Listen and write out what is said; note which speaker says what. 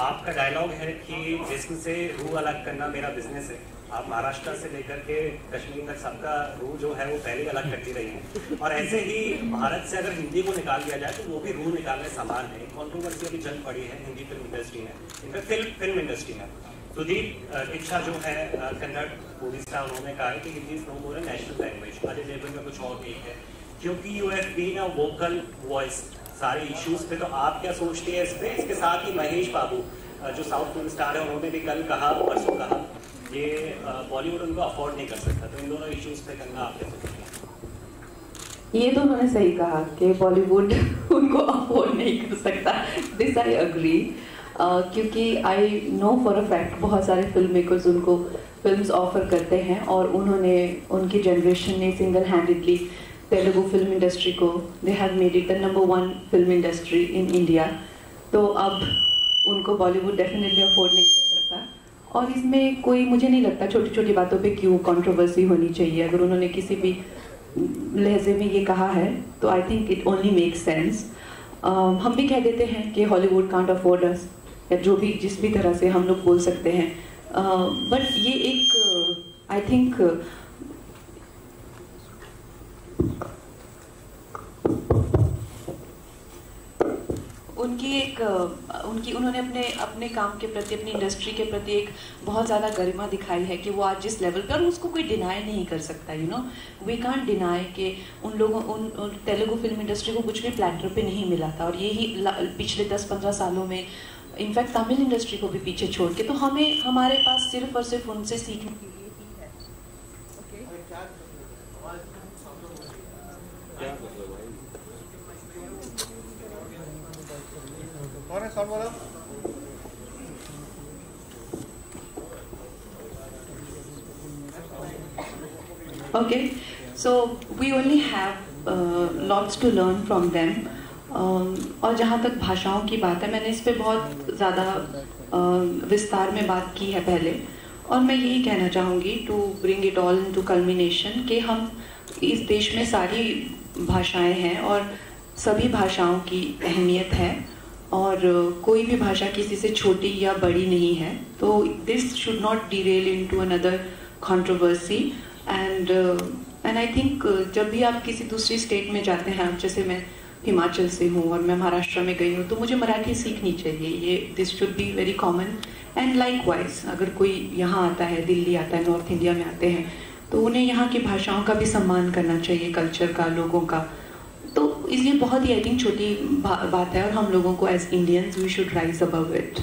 Speaker 1: आपका डायलॉग है कि जिस्म से रूह अलग करना मेरा बिजनेस है। आप महाराष्ट्र से लेकर के कश्मीर तक सबका रूह जो है वो पहले ही अलग करती रही है, और ऐसे ही भारत से अगर हिंदी को निकाल दिया जाए तो वो भी रूह निकालने समान है। कंट्रोवर्सी अभी चल पड़ी है हिंदी फिल्म इंडस्ट्री में, इनफैक्ट फिल्म इंडस्ट्री में। सुदीप इच्छा जो है कन्नड़ मूवी स्टार, उन्होंने कहा है कि Hindi is no more a national language. Ajay Devgan का कुछ और ठीक है, क्योंकि you have been a vocal voice सारे इश्यूज पे। तो आप क्या सोचती है इस पे? इसके साथ ही महेश बाबू जो साउथ फिल्म स्टार है, उन्होंने भी कल कहा, परसों कहा, ये बॉलीवुड उनको अफोर्ड नहीं कर सकता। तो इन दोनों इश्यूज पे करना आप क्या सोचते हैं?
Speaker 2: ये तो उन्होंने सही कहा कि बॉलीवुड उनको अफोर्ड नहीं कर सकता। दिस आई अग्री, क्योंकि I know for a fact बहुत सारे फिल्म मेकर्स उनको फिल्म्स ऑफर करते हैं, और उन्होंने, उनकी जनरेशन ने single handedly Telugu film industry को, they have made it the number 1 film industry in India. तो अब उनको बॉलीवुड डेफिनेटली अफोर्ड नहीं कर सकता, और इसमें कोई, मुझे नहीं लगता छोटी छोटी बातों पे क्यों कंट्रोवर्सी होनी चाहिए। अगर उन्होंने किसी भी लहजे में ये कहा है तो I think it only makes sense. हम भी कह देते हैं कि हॉलीवुड कांट अफोर्ड अस, या जो भी जिस भी तरह से हम लोग बोल सकते हैं, बट ये एक आई थिंक उन्होंने अपने काम के प्रति, अपनी इंडस्ट्री के प्रति एक बहुत ज़्यादा गरिमा दिखाई है कि वो आज जिस लेवल पर, और उसको कोई डिनाई नहीं कर सकता। You know, we can't deny कि उन तेलुगु फिल्म इंडस्ट्री को कुछ भी प्लेटर पे नहीं मिला था, और यही पिछले 10-15 सालों में इनफैक्ट तमिल इंडस्ट्री को भी पीछे छोड़ के, तो हमारे पास सिर्फ और सिर्फ उनसे सीखने के लिए ही है। Okay, so we only have lots to learn from them. और जहाँ तक भाषाओं की बात है, मैंने इस पे बहुत ज़्यादा विस्तार में बात की है पहले, और मैं यही कहना चाहूँगी to bring it all into culmination कि हम, इस देश में सारी भाषाएं हैं और सभी भाषाओं की अहमियत है, और कोई भी भाषा किसी से छोटी या बड़ी नहीं है। तो this should not Daryl into another controversy, and I think जब भी आप किसी दूसरी स्टेट में जाते हैं, जैसे मैं हिमाचल से हूँ और मैं महाराष्ट्र में गई हूँ, तो मुझे मराठी सीखनी चाहिए। ये this should be very common, and likewise अगर कोई यहाँ आता है, दिल्ली आता है, नॉर्थ इंडिया में आते हैं, तो उन्हें यहाँ की भाषाओं का भी सम्मान करना चाहिए, कल्चर का, लोगों का। तो ये बहुत ही आई थिंक छोटी बात है, और हम लोगों को as Indians we should rise above it.